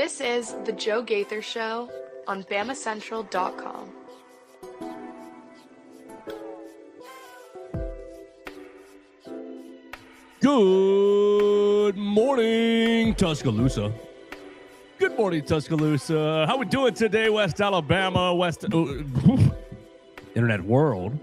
This is The Joe Gaither Show on BamaCentral.com. Good morning, Tuscaloosa. Good morning, Tuscaloosa. How we doing today, West Alabama, Internet world?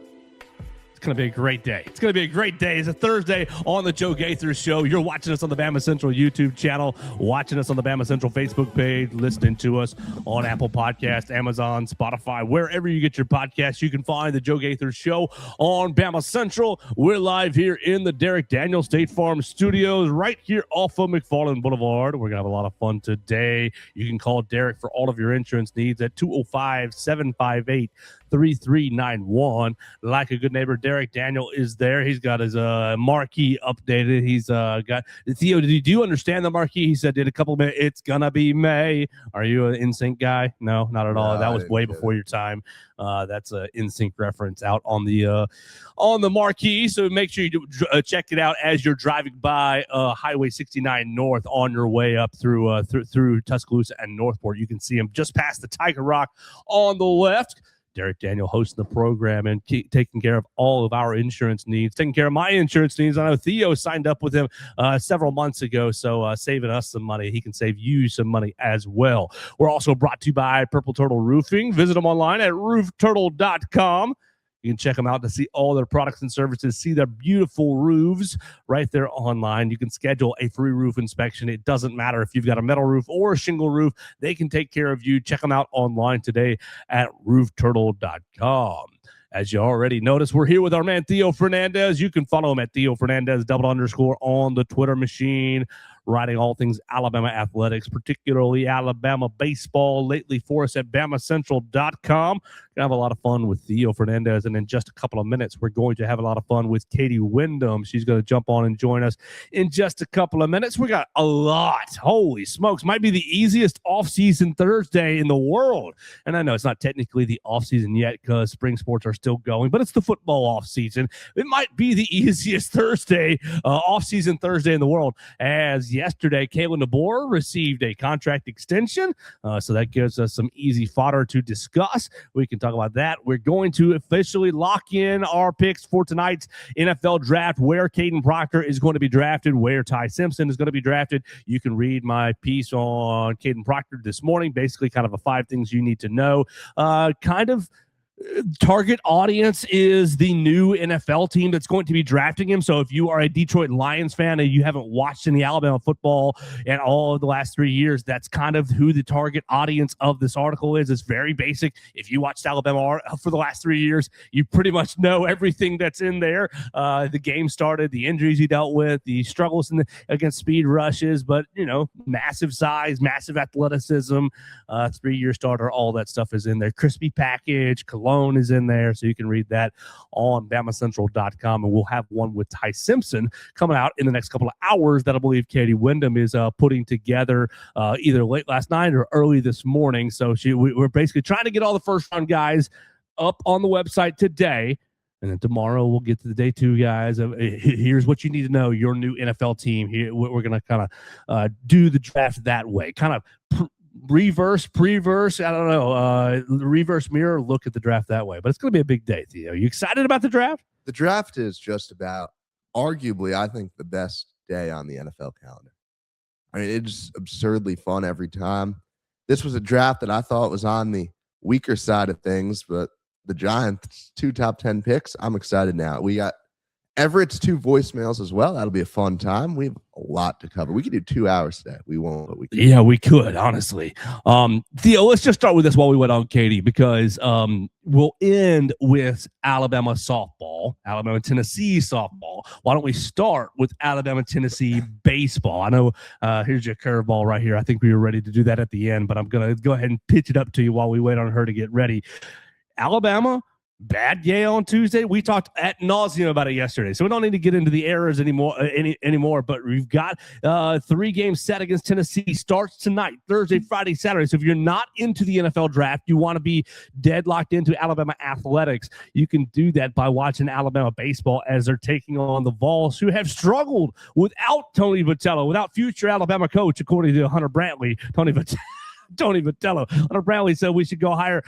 It's going to be a great day. It's going to be a great day. It's a Thursday on the Joe Gaither Show. You're watching us on the Bama Central YouTube channel, watching us on the Bama Central Facebook page, listening to us on Apple Podcasts, Amazon, Spotify, wherever you get your podcasts. You can find the Joe Gaither Show on Bama Central. We're live here in the Derek Daniel State Farm Studios right here off of McFarland Boulevard. We're going to have a lot of fun today. You can call Derek for all of your insurance needs at 205-758-3391. Like a good neighbor, Derek Daniel is there. He's got his marquee updated. He's got Theo. Did you understand the marquee? He said, "Did a couple of minutes. It's gonna be May." Are you an NSYNC guy? No, not at all. No, that was way before your time. That's an NSYNC reference out on the marquee. So make sure you check it out as you're driving by Highway 69 North on your way up through Tuscaloosa and Northport. You can see him just past the Tiger Rock on the left. Derek Daniel hosting the program and taking care of all of our insurance needs, taking care of my insurance needs. I know Theo signed up with him several months ago, so saving us some money. He can save you some money as well. We're also brought to you by Purple Turtle Roofing. Visit them online at roofturtle.com. You can check them out to see all their products and services, see their beautiful roofs right there online. You can schedule a free roof inspection. It doesn't matter if you've got a metal roof or a shingle roof. They can take care of you. Check them out online today at roofturtle.com. As you already noticed, we're here with our man Theo Fernandez. You can follow him at Theo Fernandez __ on the Twitter machine, writing all things Alabama athletics, particularly Alabama baseball lately for us at BamaCentral.com. Gonna have a lot of fun with Theo Fernandez, and in just a couple of minutes, we're going to have a lot of fun with Katie Windham. She's going to jump on and join us in just a couple of minutes. We got a lot. Holy smokes. Might be the easiest off-season Thursday in the world. And I know it's not technically the off-season yet because spring sports are still going, but it's the football off-season. It might be the easiest Thursday, off-season Thursday in the world, as yesterday, Kalen DeBoer received a contract extension, so that gives us some easy fodder to discuss. We can talk about that. We're going to officially lock in our picks for tonight's NFL draft, where Caden Proctor is going to be drafted, where Ty Simpson is going to be drafted. You can read my piece on Caden Proctor this morning, basically kind of a 5 things you need to know. Target audience is the new NFL team that's going to be drafting him. So if you are a Detroit Lions fan and you haven't watched any Alabama football in all of the last 3 years, that's kind of who the target audience of this article is. It's very basic. If you watched Alabama for the last 3 years, you pretty much know everything that's in there. The game started, the injuries he dealt with, the struggles against speed rushes, but, massive size, massive athleticism, 3-year starter, all that stuff is in there. Crispy package, cologne is in there, so you can read that on BamaCentral.com, and we'll have one with Ty Simpson coming out in the next couple of hours that I believe Katie Windham is putting together either late last night or early this morning. So we're basically trying to get all the first-round guys up on the website today, and then tomorrow we'll get to the day 2 guys. Here's what you need to know, your new NFL team. Here we're going to kind of do the draft that way, kind of reverse, I don't know, reverse mirror look at the draft that way. But it's going to be a big day, Theo. You excited about the draft? The draft is just about, arguably, I think, the best day on the NFL calendar. I mean, it's absurdly fun every time. This was a draft that I thought was on the weaker side of things, but the Giants, 2 top 10 picks. I'm excited now. We got Everett's 2 voicemails as well. That'll be a fun time. We have a lot to cover. We could do 2 hours today. We won't, but we could. Yeah, we could, honestly. Theo, let's just start with this while we went on Katie, because we'll end with Alabama softball, Alabama Tennessee softball. Why don't we start with Alabama Tennessee baseball? I know here's your curveball right here. I think we were ready to do that at the end, but I'm going to go ahead and pitch it up to you while we wait on her to get ready. Alabama bad game on Tuesday. We talked ad nauseum about it yesterday, so we don't need to get into the errors anymore. But we've got 3 games set against Tennessee. Starts tonight, Thursday, Friday, Saturday. So if you're not into the NFL draft, you want to be deadlocked into Alabama athletics, you can do that by watching Alabama baseball as they're taking on the Vols, who have struggled without Tony Vitello, without future Alabama coach, according to Hunter Brantley. Tony Vitello. Hunter Brantley said we should go hire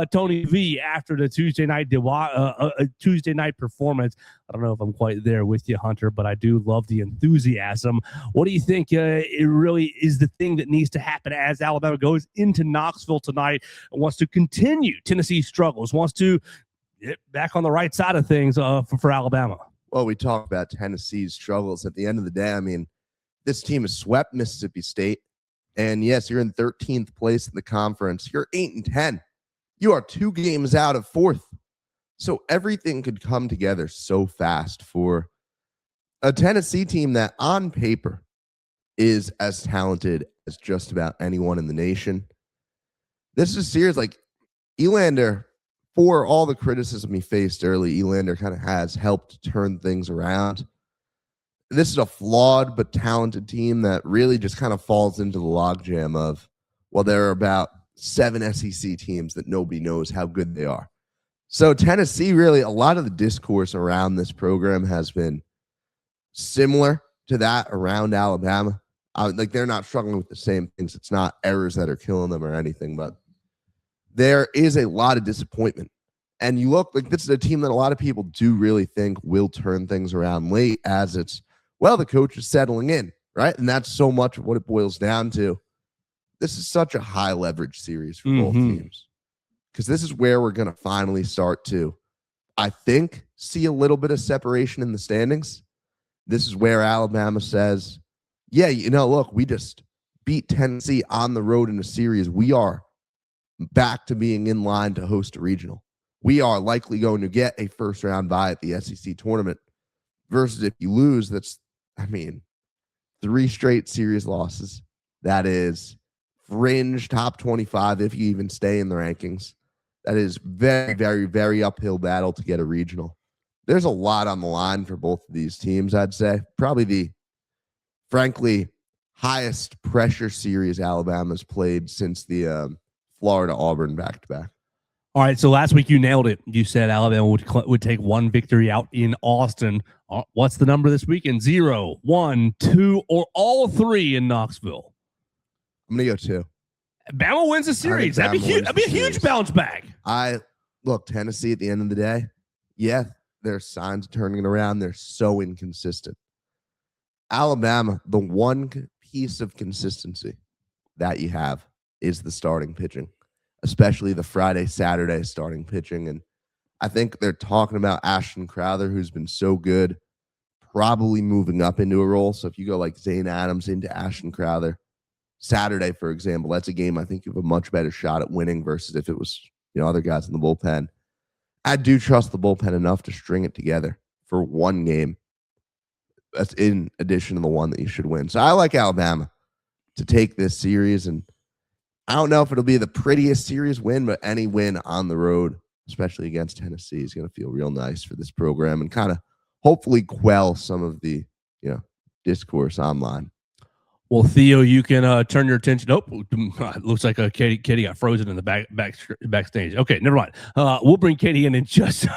Tony V after the Tuesday night performance. I don't know if I'm quite there with you, Hunter, but I do love the enthusiasm. What do you think it really is the thing that needs to happen as Alabama goes into Knoxville tonight and wants to continue Tennessee's struggles, wants to get back on the right side of things for Alabama? Well, we talk about Tennessee's struggles. At the end of the day, I mean, this team has swept Mississippi State. And yes, you're in 13th place in the conference. You're 8-10. You are 2 games out of 4th. So everything could come together so fast for a Tennessee team that on paper is as talented as just about anyone in the nation. This is serious. Like Elander, for all the criticism he faced early, Elander kind of has helped turn things around. This is a flawed but talented team that really just kind of falls into the logjam of, well, there are about 7 SEC teams that nobody knows how good they are. So Tennessee, really, a lot of the discourse around this program has been similar to that around Alabama. Like they're not struggling with the same things. It's not errors that are killing them or anything, but there is a lot of disappointment. And you look like this is a team that a lot of people do really think will turn things around late as it's, well, the coach is settling in, right? And that's so much of what it boils down to. This is such a high leverage series for both teams because this is where we're going to finally start to, I think, see a little bit of separation in the standings. This is where Alabama says, yeah, look, we just beat Tennessee on the road in a series. We are back to being in line to host a regional. We are likely going to get a first round bye at the SEC tournament versus if you lose, 3 straight series losses. That is fringe top 25 if you even stay in the rankings. That is very, very, very uphill battle to get a regional. There's a lot on the line for both of these teams, I'd say. Probably the, frankly, highest pressure series Alabama's played since the Florida-Auburn back-to-back. All right, so last week you nailed it. You said Alabama would take 1 victory out in Austin. What's the number this weekend? 0, 1, 2, or all 3 in Knoxville? I'm going to go 2. Bama wins the series. That'd be a huge bounce back. Look, Tennessee at the end of the day, yeah, there's signs of turning it around. They're so inconsistent. Alabama, the one piece of consistency that you have is the starting pitching, especially the Friday, Saturday starting pitching. And I think they're talking about Ashton Crowther, who's been so good, probably moving up into a role. So if you go like Zane Adams into Ashton Crowther, Saturday, for example, that's a game I think you have a much better shot at winning versus if it was other guys in the bullpen. I do trust the bullpen enough to string it together for 1 game. That's in addition to the one that you should win. So I like Alabama to take this series, and I don't know if it'll be the prettiest series win, but any win on the road, especially against Tennessee, is going to feel real nice for this program and kind of hopefully quell some of the discourse online. Well, Theo, you can turn your attention. Oh, it looks like Katie got frozen in the backstage. Okay, never mind. We'll bring Katie in just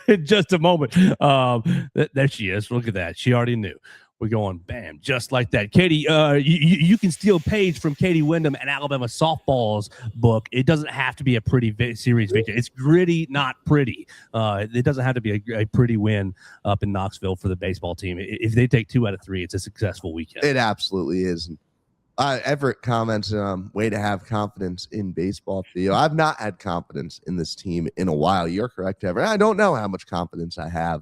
in just a moment. There she is. Look at that. She already knew. We're going bam, just like that. Katie, you can steal a page from Katie Windham and Alabama softball's book. It doesn't have to be a pretty series victory. It's gritty, not pretty. It doesn't have to be a pretty win up in Knoxville for the baseball team. If they take 2 out of 3, it's a successful weekend. It absolutely is. Everett comments, way to have confidence in baseball, Theo. I've not had confidence in this team in a while. You're correct, Everett. I don't know how much confidence I have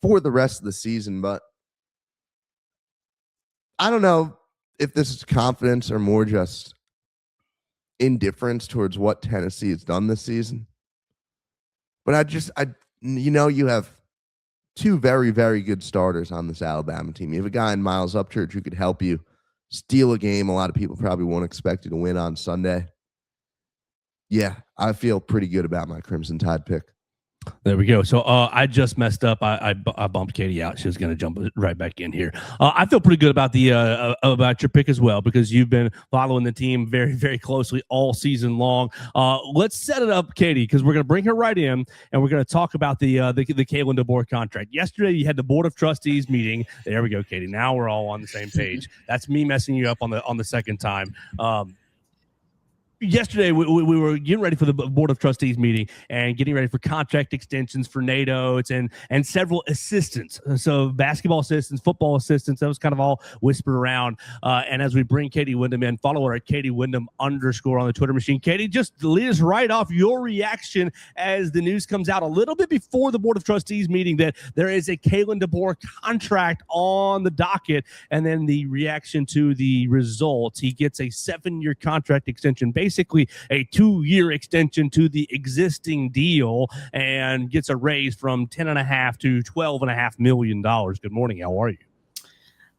for the rest of the season, but I don't know if this is confidence or more just indifference towards what Tennessee has done this season. But you have 2 very, very good starters on this Alabama team. You have a guy in Miles Upchurch who could help you steal a game a lot of people probably won't expect you to win on Sunday. Yeah, I feel pretty good about my Crimson Tide pick. There we go. So I just messed up. I bumped Katie out. She was going to jump right back in here. I feel pretty good about the about your pick as well, because you've been following the team very, very closely all season long. Let's set it up, Katie, because we're going to bring her right in, and we're going to talk about the Kalen DeBoer contract. Yesterday, you had the Board of Trustees meeting. There we go, Katie. Now we're all on the same page. That's me messing you up on the second time. Yesterday, we were getting ready for the Board of Trustees meeting and getting ready for contract extensions for NATOs and several assistants. So basketball assistants, football assistants, that was kind of all whispered around. And as we bring Katie Windham in, follow her at Katie Windham _ on the Twitter machine. Katie, just lead us right off your reaction as the news comes out a little bit before the Board of Trustees meeting that there is a Kalen DeBoer contract on the docket, and then the reaction to the results. He gets a 7-year contract extension, basically a 2-year extension to the existing deal, and gets a raise from $10.5 to $12.5 million. Good morning. How are you?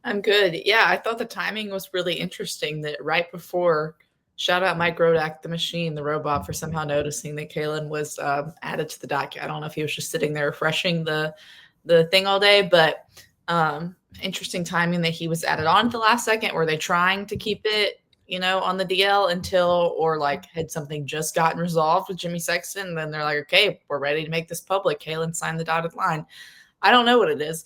I'm good. Yeah, I thought the timing was really interesting that right before, shout out Mike Rodak, the machine, the robot, for somehow noticing that Kalen was added to the docket. I don't know if he was just sitting there refreshing the thing all day, but interesting timing that he was added on at the last second. Were they trying to keep it, on the DL until, or like had something just gotten resolved with Jimmy Sexton? Then they're like, okay, we're ready to make this public. Kalen signed the dotted line. I don't know what it is.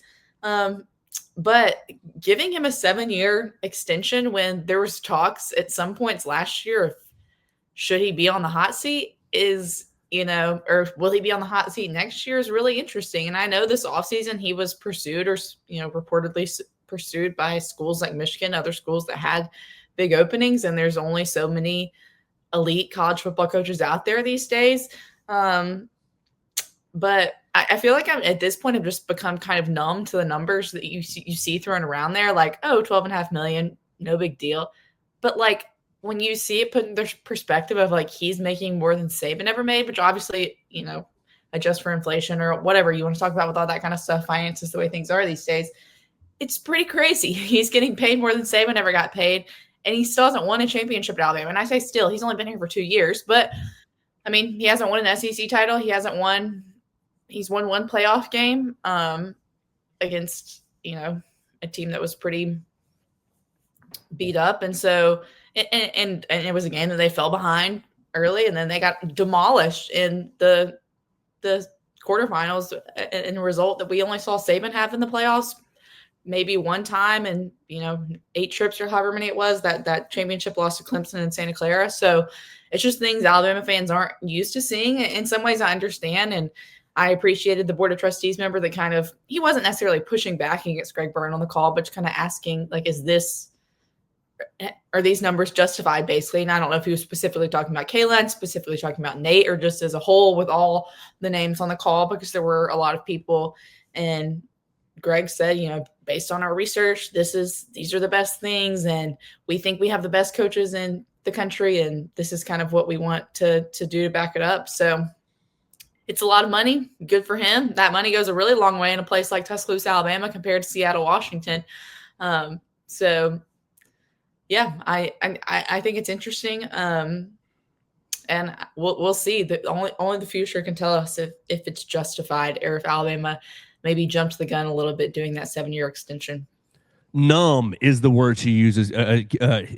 But giving him a 7-year extension when there was talks at some points last year of should he be on the hot seat is, or will he be on the hot seat next year is really interesting. And I know this offseason he was pursued or, reportedly pursued by schools like Michigan, other schools that had big openings, and there's only so many elite college football coaches out there these days. But I feel like at this point, I've just become kind of numb to the numbers that you see thrown around there. Like, oh, $12.5 million, no big deal. But like when you see it put in the perspective of like he's making more than Saban ever made, which obviously, adjust for inflation or whatever you want to talk about with all that kind of stuff, finances, the way things are these days, it's pretty crazy. He's getting paid more than Saban ever got paid. And he still hasn't won a championship at Alabama. And I say still, he's only been here for 2 years. But, I mean, he hasn't won an SEC title. He's won one playoff game against, a team that was pretty beat up. And so, and it was a game that they fell behind early. And then they got demolished in the quarterfinals, in a result that we only saw Saban have in the playoffs maybe one time and 8 trips or however many it was, that championship loss to Clemson and Santa Clara. So it's just things Alabama fans aren't used to seeing. In some ways I understand, and I appreciated the Board of Trustees member that he wasn't necessarily pushing back against Greg Byrne on the call, but just kind of asking like, are these numbers justified basically? And I don't know if he was specifically talking about Kalen, specifically talking about Nate, or just as a whole with all the names on the call, because there were a lot of people. And Greg said, based on our research, these are the best things, and we think we have the best coaches in the country, and this is kind of what we want to do to back it up. So it's a lot of money. Good for him. That money goes a really long way in a place like Tuscaloosa, Alabama, compared to Seattle, Washington. So yeah, I think it's interesting. And we'll see. Only the future can tell us if it's justified, or if Alabama maybe jumped the gun a little bit doing that 7-year extension. Numb is the word she uses,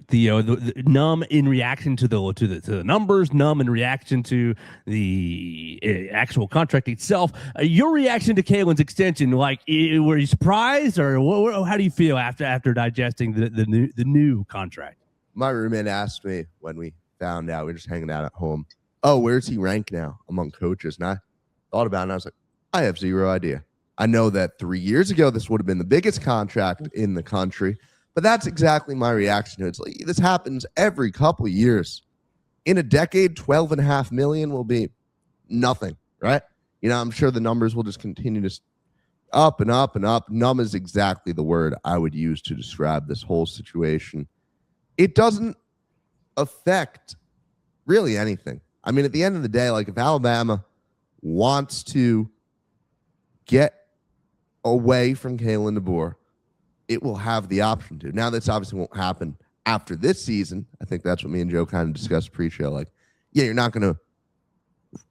Theo. Numb in reaction to the numbers, numb in reaction to the actual contract itself. Your reaction to Kalen's extension, like, were you surprised, or how do you feel after digesting the new contract? My roommate asked me when we found out, we were just hanging out at home, oh, where's he ranked now among coaches? And I thought about it, and I was like, I have zero idea. I know that 3 years ago, this would have been the biggest contract in the country, but that's exactly my reaction to it. It's like, this happens every couple of years. In a decade, $12.5 million will be nothing, right? I'm sure the numbers will just continue to up and up and up. Numb is exactly the word I would use to describe this whole situation. It doesn't affect really anything. I mean, at the end of the day, like, if Alabama wants to get away from Kalen DeBoer, it will have the option to. Now, this obviously won't happen after this season. I think that's what me and Joe kind of discussed pre-show. Like, yeah, you're not going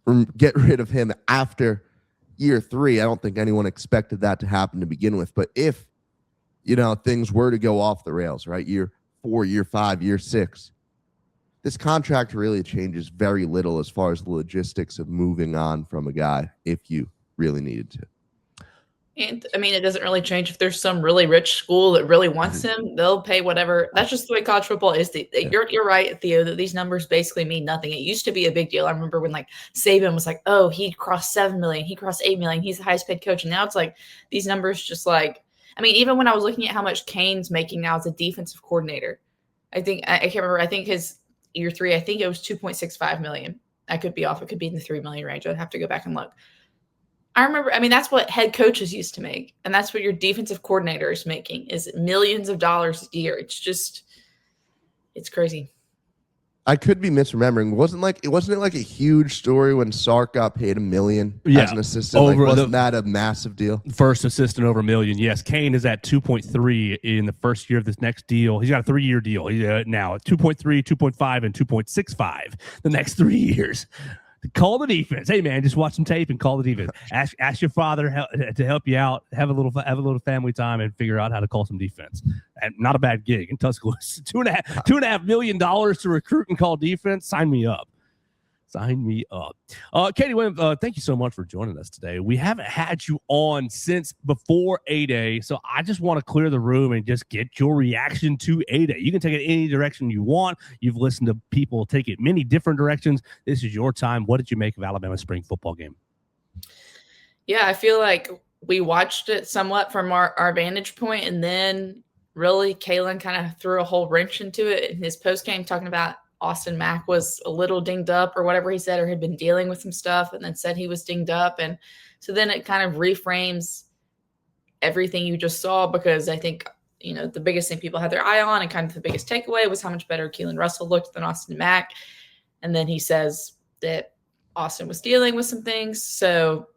to get rid of him after year 3, I don't think anyone expected that to happen to begin with. But if, things were to go off the rails, right? Year 4, year 5, year 6, this contract really changes very little as far as the logistics of moving on from a guy if you really needed to. And I mean, it doesn't really change if there's some really rich school that really wants him. They'll pay whatever. That's just the way college football is. You're right, Theo, that these numbers basically mean nothing. It used to be a big deal. I remember when Saban was like, oh, he crossed 7 million, he crossed 8 million, he's the highest paid coach. And now it's like these numbers just even when I was looking at how much Kane's making now as a defensive coordinator, I can't remember. I think his year 3, I think it was 2.65 million. I could be off. It could be in the 3 million range. I'd have to go back and look. I remember, that's what head coaches used to make. And that's what your defensive coordinator is making, is millions of dollars a year. It's crazy. I could be misremembering. Wasn't it like a huge story when Sark got paid $1 million as an assistant? Wasn't that a massive deal? First assistant over $1 million. Yes, Kane is at 2.3 in the first year of this next deal. He's got a 3-year deal. He's now at 2.3, 2.5, and 2.65 the next 3 years. Call the defense. Hey man, just watch some tape and call the defense. Ask your father to help you out. Have a little family time and figure out how to call some defense. And not a bad gig in Tuscaloosa. $2.5 million to recruit and call defense. Sign me up. Sign me up. Katie Windham, thank you so much for joining us today. We haven't had you on since before A-Day, so I just want to clear the room and just get your reaction to A-Day. You can take it any direction you want. You've listened to people take it many different directions. This is your time. What did you make of Alabama's spring football game? Yeah, I feel like we watched it somewhat from our vantage point, and then really Kalen kind of threw a whole wrench into it in his post-game, talking about Austin Mack was a little dinged up or whatever he said, or had been dealing with some stuff and then said he was dinged up. And so then it kind of reframes everything you just saw, because I think, the biggest thing people had their eye on and kind of the biggest takeaway was how much better Keelan Russell looked than Austin Mack. And then he says that Austin was dealing with some things. So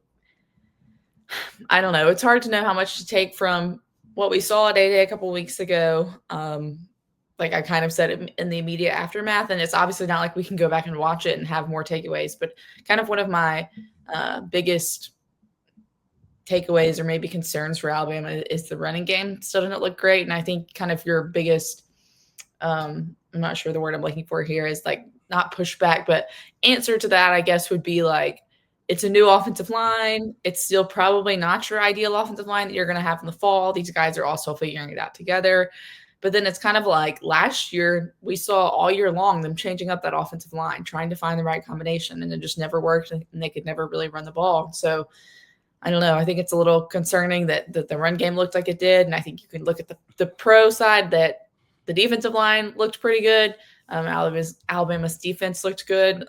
I don't know. It's hard to know how much to take from what we saw at A-Day a couple of weeks ago. Like I kind of said it in the immediate aftermath, and it's obviously not like we can go back and watch it and have more takeaways, but kind of one of my biggest takeaways or maybe concerns for Alabama is the running game still doesn't look great. And I think kind of your biggest, I'm not sure the word I'm looking for here is not pushback, but answer to that, I guess, would be it's a new offensive line. It's still probably not your ideal offensive line that you're going to have in the fall. These guys are also figuring it out together. But then it's kind of like last year, we saw all year long them changing up that offensive line, trying to find the right combination, and it just never worked, and they could never really run the ball. So I don't know. I think it's a little concerning that the run game looked like it did, and I think you can look at the pro side that the defensive line looked pretty good. Alabama's defense looked good.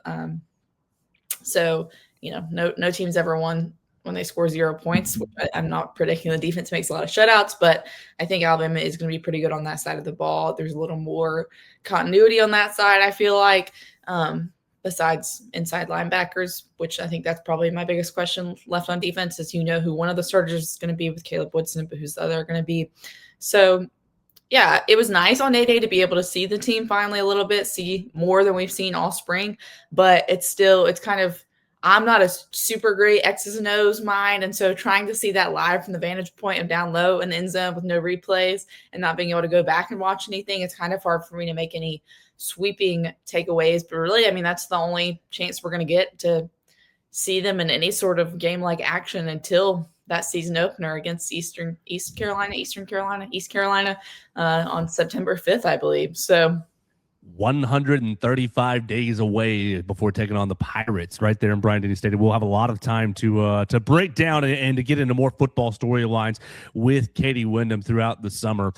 So, no team's ever won when they score 0 points. I'm not predicting the defense makes a lot of shutouts, but I think Alabama is going to be pretty good on that side of the ball. There's a little more continuity on that side, I feel like, besides inside linebackers, which I think that's probably my biggest question left on defense is who one of the starters is going to be with Caleb Woodson, but who's the other going to be. So, yeah, it was nice on A-Day to be able to see the team finally a little bit, see more than we've seen all spring, but it's kind of, I'm not a super great X's and O's mind, and so trying to see that live from the vantage point of down low in the end zone with no replays and not being able to go back and watch anything, it's kind of hard for me to make any sweeping takeaways. But really, that's the only chance we're going to get to see them in any sort of game-like action until that season opener against East Carolina on September 5th, I believe. So 135 days away before taking on the Pirates right there in Bryant-Denny Stadium. We'll have a lot of time to break down and to get into more football storylines with Katie Windham throughout the summer.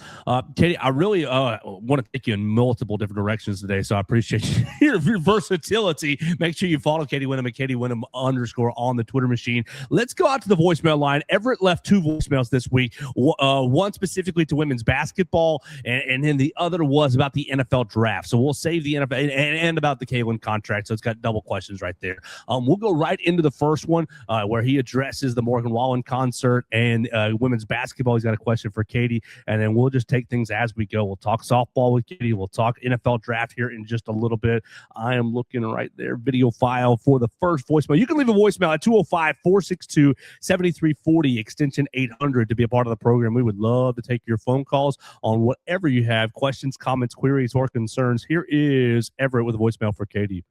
Katie, I really want to take you in multiple different directions today, so I appreciate your versatility. Make sure you follow Katie Windham at Katie Windham _ on the Twitter machine. Let's go out to the voicemail line. Everett left 2 voicemails this week, one specifically to women's basketball, and then the other was about the NFL draft. So So we'll save the NFL and about the Kalen contract. So it's got double questions right there. We'll go right into the first one where he addresses the Morgan Wallen concert and women's basketball. He's got a question for Katie, and then we'll just take things as we go. We'll talk softball with Katie. We'll talk NFL draft here in just a little bit. I am looking right there, video file for the first voicemail. You can leave a voicemail at 205-462-7340, extension 800 to be a part of the program. We would love to take your phone calls on whatever you have, questions, comments, queries, or concerns. Here is Everett with a voicemail for Katie.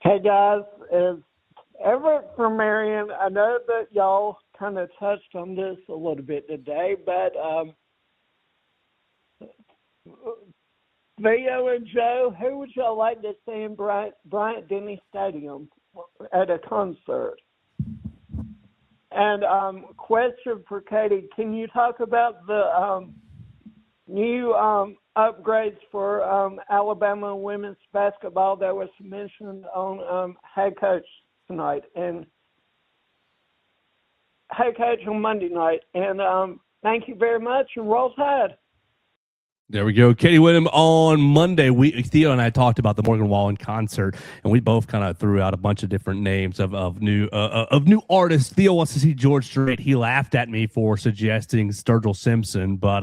Hey, guys. It's Everett from Marion. I know that y'all kind of touched on this a little bit today, but Theo and Joe, who would y'all like to see in Bryant-Denny Stadium at a concert? And question for Katie, can you talk about the new upgrades for Alabama women's basketball that was mentioned on Head Coach tonight and Head Coach on Monday night? And thank you very much, and roll Tide. There we go. Katie Windham on Monday. Theo and I talked about the Morgan Wallen concert, and we both kind of threw out a bunch of different names of new artists. Theo wants to see George Strait. He laughed at me for suggesting Sturgill Simpson, but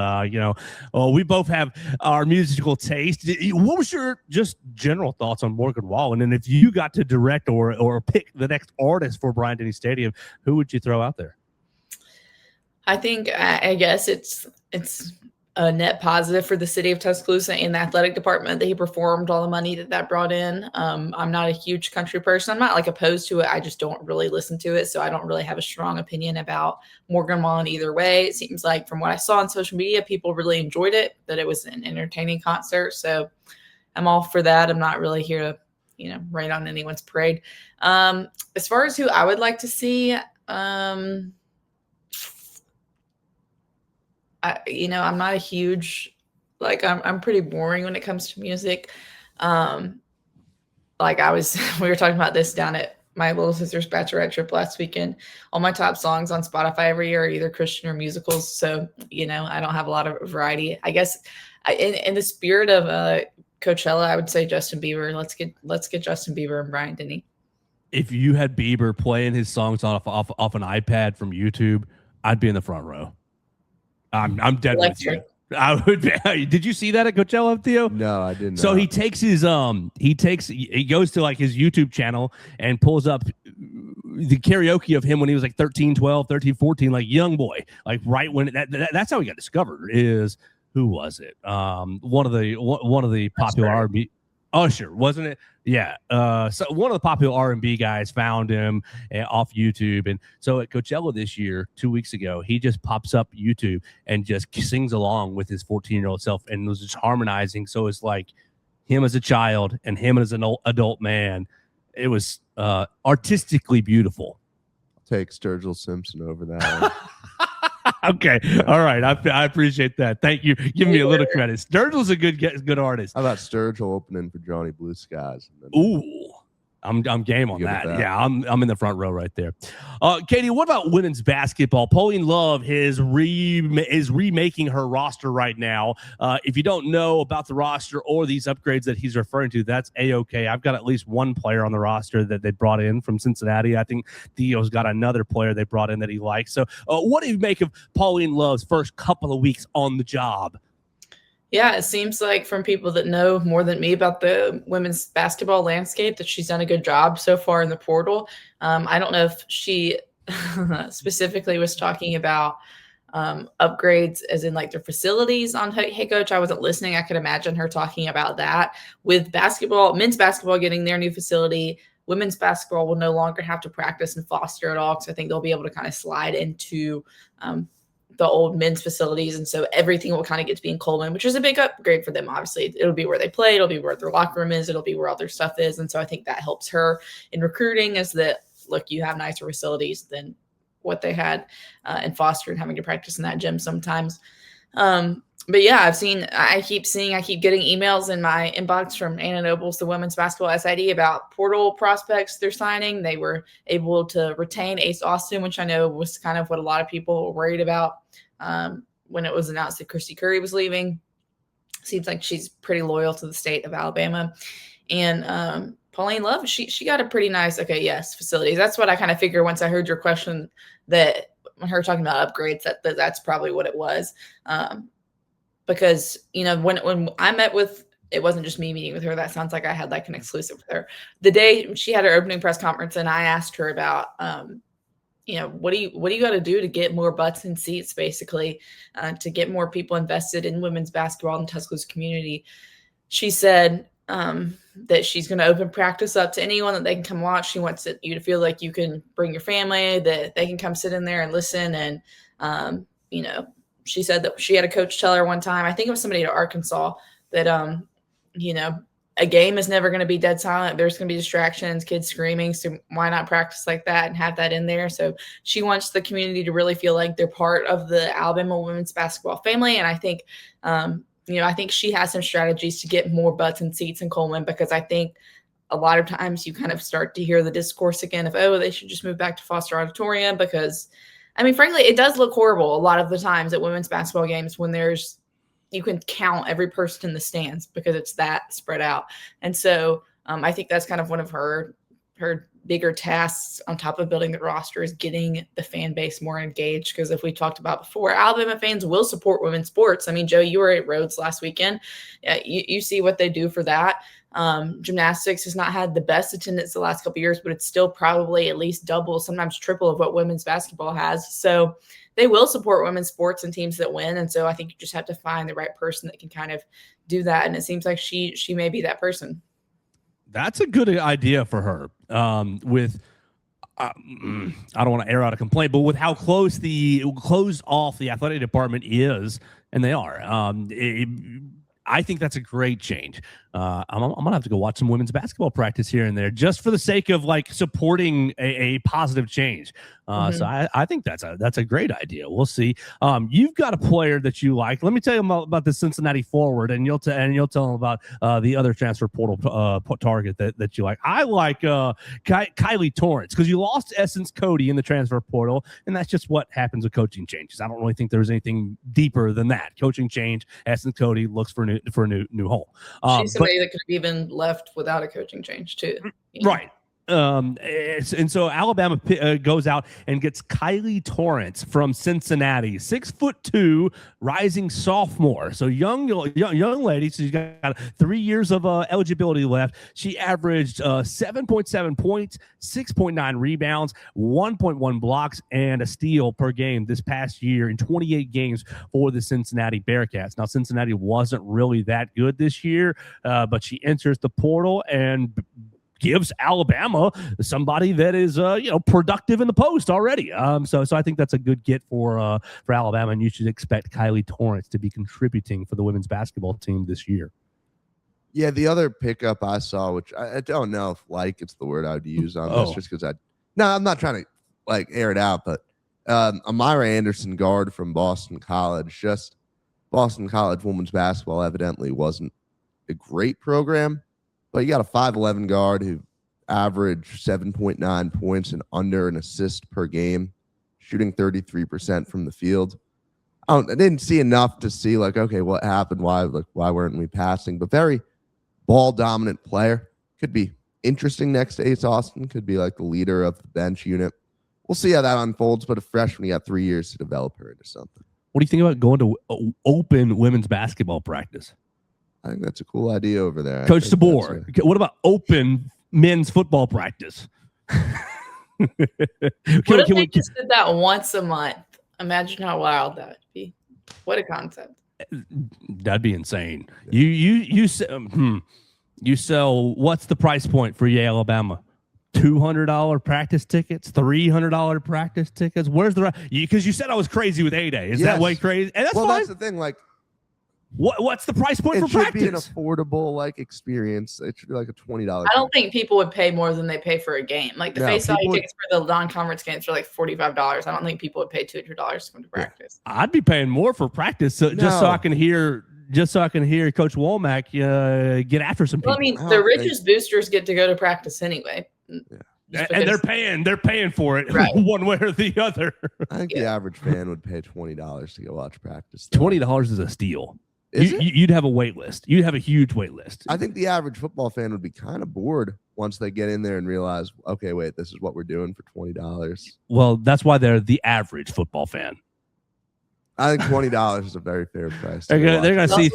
we both have our musical taste. What was your just general thoughts on Morgan Wallen? And if you got to direct or pick the next artist for Bryant-Denny Stadium, who would you throw out there? I think I guess it's a net positive for the city of Tuscaloosa and the athletic department that he performed all the money that brought in. I'm not a huge country person. I'm not like opposed to it. I just don't really listen to it. So I don't really have a strong opinion about Morgan Wallen either way. It seems like from what I saw on social media, people really enjoyed it, that it was an entertaining concert. So I'm all for that. I'm not really here to, rain on anyone's parade. As far as who I would like to see, I'm not a huge, I'm pretty boring when it comes to music. We were talking about this down at my little sister's bachelorette trip last weekend. All my top songs on Spotify every year are either Christian or musicals. So, I don't have a lot of variety. I guess in the spirit of Coachella, I would say Justin Bieber. Let's get Justin Bieber and Bryant-Denny. If you had Bieber playing his songs off an iPad from YouTube, I'd be in the front row. I'm dead with you. I would. Did you see that at Coachella, Theo? No, I didn't. So he takes his he goes to like his YouTube channel and pulls up the karaoke of him when he was like 13, 12, 13, 14, like young boy, like right when that's how he got discovered. Is who was it? One of the popular R&B. Usher, wasn't it? Yeah. So one of the popular R&B guys found him off YouTube. And so at Coachella this year, 2 weeks ago, he just pops up YouTube and just sings along with his 14-year-old self and was just harmonizing. So it's like him as a child and him as an adult man. It was artistically beautiful. I'll take Sturgill Simpson over that one. Okay. All right. I appreciate that. Thank you. Give me a little credit. Sturgill's a good artist. How about Sturgill opening for Johnny Blue Skies? Ooh. I'm game on that. Yeah, I'm in the front row right there. Katie, what about women's basketball? Pauline Love is remaking her roster right now. If you don't know about the roster or these upgrades that he's referring to, that's A-okay. I've got at least one player on the roster that they brought in from Cincinnati. I think Theo's got another player they brought in that he likes. So what do you make of Pauline Love's first couple of weeks on the job? Yeah, it seems like from people that know more than me about the women's basketball landscape that she's done a good job so far in the portal. I don't know if she specifically was talking about upgrades as in like their facilities on Hey Coach. I wasn't listening. I could imagine her talking about that. With basketball, men's basketball getting their new facility, women's basketball will no longer have to practice in Foster at all, because I think they'll be able to kind of slide into the old men's facilities. And so everything will kind of get to be in Coleman, which is a big upgrade for them. Obviously, it'll be where they play. It'll be where their locker room is. It'll be where all their stuff is. And so I think that helps her in recruiting, is that, look, you have nicer facilities than what they had in Foster and having to practice in that gym sometimes. But yeah, I keep getting emails in my inbox from Anna Nobles, the women's basketball SID, about portal prospects they're signing. They were able to retain Ace Austin, which I know was kind of what a lot of people were worried about when it was announced that Christy Curry was leaving. Seems like she's pretty loyal to the state of Alabama. And Pauline Love, she got a pretty nice, facilities. That's what I kind of figured once I heard your question, that when her talking about upgrades, that's probably what it was. Because, when I met with, it wasn't just me meeting with her. That sounds like I had like an exclusive with her. The day she had her opening press conference, and I asked her about, what do you got to do to get more butts in seats, basically, to get more people invested in women's basketball in the Tuscaloosa community. She said that she's going to open practice up to anyone that they can come watch. She wants you to feel like you can bring your family, that they can come sit in there and listen. And, she said that she had a coach tell her one time, I think it was somebody at Arkansas, that, a game is never going to be dead silent. There's going to be distractions, kids screaming. So why not practice like that and have that in there? So she wants the community to really feel like they're part of the Alabama women's basketball family. And I think, I think she has some strategies to get more butts and seats in Coleman, because I think a lot of times you kind of start to hear the discourse again of, they should just move back to Foster Auditorium, because, frankly, it does look horrible a lot of the times at women's basketball games when you can count every person in the stands because it's that spread out. And so I think that's kind of one of her bigger tasks on top of building the roster, is getting the fan base more engaged. Because if we talked about before, Alabama fans will support women's sports. Joe, you were at Rhodes last weekend. You see what they do for that. Gymnastics has not had the best attendance the last couple of years, but it's still probably at least double, sometimes triple of what women's basketball has. So they will support women's sports and teams that win. And so I think you just have to find the right person that can kind of do that. And it seems like she may be that person. That's a good idea for her. I don't want to air out a complaint, but with how closed off the athletic department is, and they are, I think that's a great change. I'm gonna have to go watch some women's basketball practice here and there, just for the sake of like supporting a positive change. So I think that's a great idea. We'll see. You've got a player that you like. Let me tell you about the Cincinnati forward, and you'll tell them about the other transfer portal target that you like. I like Kylie Torrance, because you lost Essence Cody in the transfer portal, and that's just what happens with coaching changes. I don't really think there's anything deeper than that. Coaching change, Essence Cody looks for a new home. She's somebody that could have even left without a coaching change too. Right. And so Alabama goes out and gets Kylie Torrance from Cincinnati, 6'2", rising sophomore. So young lady. So she's got 3 years of eligibility left. She averaged 7.7 points, 6.9 rebounds, 1.1 blocks, and a steal per game this past year in 28 games for the Cincinnati Bearcats. Now, Cincinnati wasn't really that good this year, but she enters the portal and gives Alabama somebody that is productive in the post already. So I think that's a good get for Alabama, and you should expect Kylie Torrance to be contributing for the women's basketball team this year. Yeah, the other pickup I saw, which I don't know if it's the word I would use on this, just because I'm not trying to air it out, but Amira Anderson, guard from Boston College. Just Boston College women's basketball evidently wasn't a great program. But you got a 5'11" guard who averaged 7.9 points and under an assist per game, shooting 33% from the field. I didn't see enough to see what happened? Why weren't we passing? But very ball dominant player. Could be interesting next to Ace Austin. Could be the leader of the bench unit. We'll see how that unfolds. But a freshman, you got 3 years to develop her into something. What do you think about going to open women's basketball practice? I think that's a cool idea over there. Coach DeBoer, what about open men's football practice? What if they just did that once a month? Imagine how wild that would be. What a concept. That'd be insane. You sell, what's the price point for Yale, Alabama? $200 practice tickets, $300 practice tickets. Where's the because you said I was crazy with A-Day. Is that way crazy? And that's fine. That's the thing. What's the price point for practice? It should be an affordable experience. It should be a $20. I don't think people would pay more than they pay for a game. The face value tickets for the non-conference games are $45. I don't think people would pay $200 to come to practice. I'd be paying more for practice, just so I can hear Coach Womack get after some people. Well, the richest boosters get to go to practice anyway. Yeah. And they're paying for it, right, one way or the other. I think the average fan would pay $20 to go watch practice. $20 is a steal. You'd have a wait list. You'd have a huge wait list. I think the average football fan would be kind of bored once they get in there and realize, okay, wait, this is what we're doing for $20. Well, that's why they're the average football fan. I think $20 is a very fair price. They're gonna see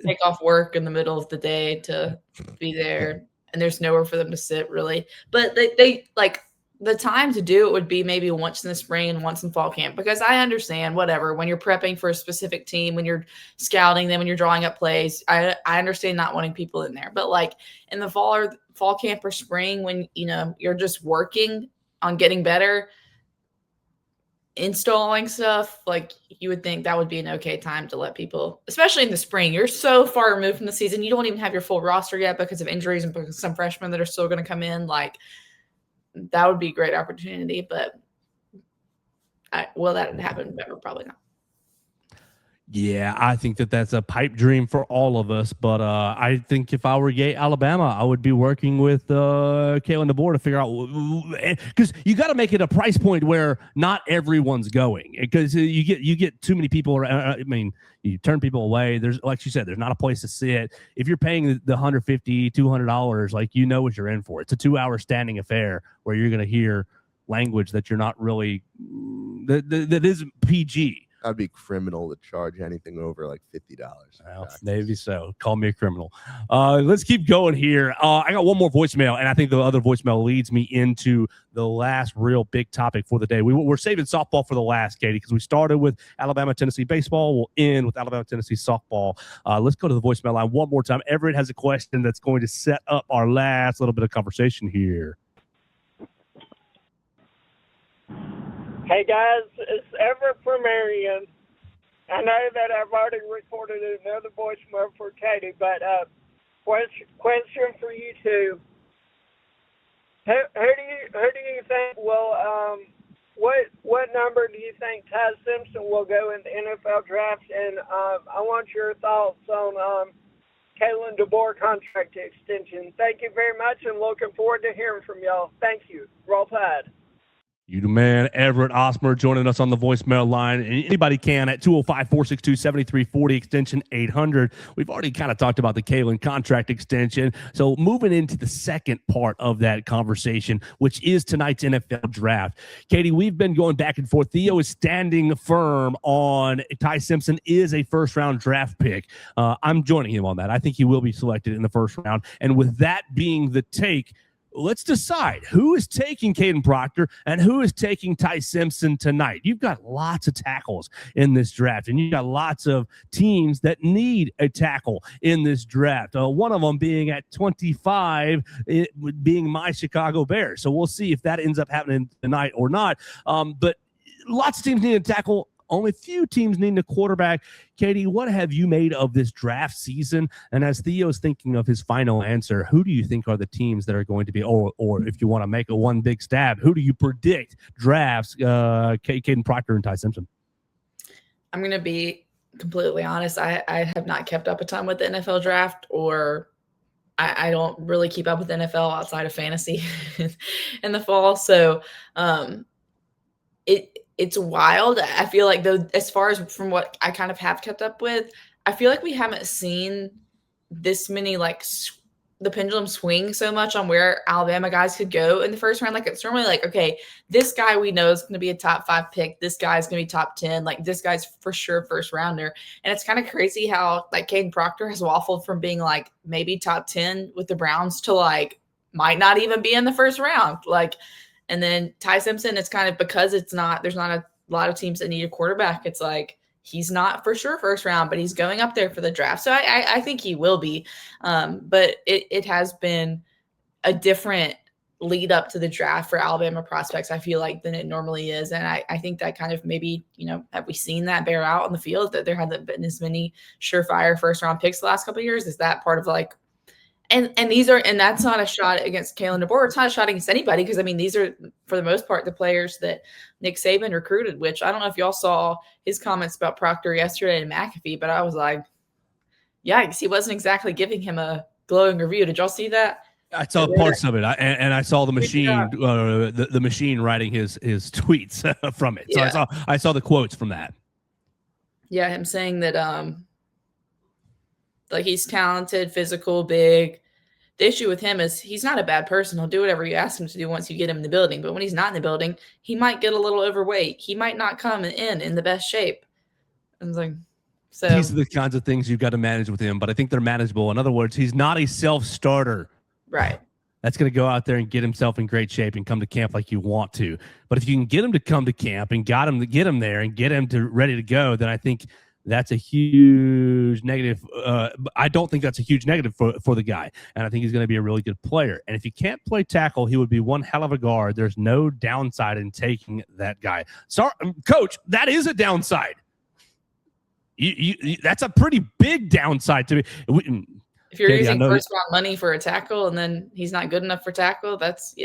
take off work in the middle of the day to be there, and there's nowhere for them to sit really. But they like the time to do it would be maybe once in the spring and once in fall camp, because I understand whatever when you're prepping for a specific team, when you're scouting them, when you're drawing up plays, I understand not wanting people in there. But like in the fall camp or spring, when you're just working on getting better, installing stuff, like you would think that would be an okay time to let people, especially in the spring. You're so far removed from the season, you don't even have your full roster yet because of injuries and because some freshmen that are still going to come in. Like that would be a great opportunity, but will that happen? Probably not. Yeah, I think that's a pipe dream for all of us. But I think if I were Alabama, I would be working with Kalen DeBoer to figure out, because you got to make it a price point where not everyone's going, because you get too many people around. I mean, you turn people away. There's, like you said, there's not a place to sit. If you're paying the $150, $200, like what you're in for. It's a 2-hour standing affair where you're going to hear language that you're not really that isn't PG. That'd be criminal to charge anything over like $50. Well, maybe so. Call me a criminal. Let's keep going here. I got one more voicemail, and I think the other voicemail leads me into the last real big topic for the day. We're saving softball for the last, Katie, because we started with Alabama-Tennessee baseball. We'll end with Alabama-Tennessee softball. Let's go to the voicemail line one more time. Everett has a question that's going to set up our last little bit of conversation here. Hey guys, it's Everett from Marion. I know that I've already recorded another voicemail for Katie, but question for you two. Who do you think will what number do you think Ty Simpson will go in the NFL draft? And I want your thoughts on Kalen DeBoer contract extension. Thank you very much, and looking forward to hearing from y'all. Thank you. Roll Tide. You the man, Everett Osmer, joining us on the voicemail line. And anybody can at 205-462-7340, extension 800. We've already kind of talked about the Kalen contract extension. So moving into the second part of that conversation, which is tonight's NFL draft. Katie, we've been going back and forth. Theo is standing firm on Ty Simpson is a first-round draft pick. I'm joining him on that. I think he will be selected in the first round. And with that being the take, let's decide who is taking Caden Proctor and who is taking Ty Simpson tonight. You've got lots of tackles in this draft, and you've got lots of teams that need a tackle in this draft. One of them being at 25, being my Chicago Bears. So we'll see if that ends up happening tonight or not. But lots of teams need a tackle. Only few teams need a quarterback. Katie, what have you made of this draft season? And as Theo's thinking of his final answer, who do you think are the teams that are going to be, or if you want to make a one big stab, who do you predict drafts Caden Proctor and Ty Simpson? I'm going to be completely honest. I have not kept up a ton with the NFL draft, or I don't really keep up with the NFL outside of fantasy in the fall. So it's wild. I feel like, though, as far as from what I kind of have kept up with, I feel like we haven't seen this many, like, the pendulum swing so much on where Alabama guys could go in the first round. Like, it's normally like, okay, this guy we know is going to be a top 5 pick. This guy's going to be top 10. Like, this guy's for sure first rounder. And it's kind of crazy how, like, Caden Proctor has waffled from being, like, maybe top 10 with the Browns to, like, might not even be in the first round. Like, and then Ty Simpson, it's kind of because there's not a lot of teams that need a quarterback. It's like he's not for sure first round, but he's going up there for the draft. So I think he will be. But it has been a different lead up to the draft for Alabama prospects, I feel like, than it normally is. And I think that kind of maybe, have we seen that bear out on the field, that there hasn't been as many surefire first round picks the last couple of years? Is that part of like, And that's not a shot against Kalen DeBoer. It's not a shot against anybody, because, I mean, these are, for the most part, the players that Nick Saban recruited, which I don't know if y'all saw his comments about Proctor yesterday and McAfee, but I was like, yikes, he wasn't exactly giving him a glowing review. Did y'all see that? I saw parts of it, and I saw the machine, the machine writing his tweets from it. So yeah. I saw the quotes from that. Yeah, him saying that Like, he's talented, physical, big. The issue with him is he's not a bad person. He'll do whatever you ask him to do once you get him in the building. But when he's not in the building, he might get a little overweight. He might not come in the best shape. And like, so these are the kinds of things you've got to manage with him, but I think they're manageable. In other words, he's not a self-starter. right. That's going to go out there and get himself in great shape and come to camp like you want to. But if you can get him to come to camp and get him there and get him to ready to go, then I think that's a huge negative. I don't think that's a huge negative for the guy. And I think he's going to be a really good player. And if he can't play tackle, he would be one hell of a guard. There's no downside in taking that guy. Sorry, Coach, that is a downside. That's a pretty big downside to me. If you're Katie, using first-round money for a tackle and then he's not good enough for tackle, that's.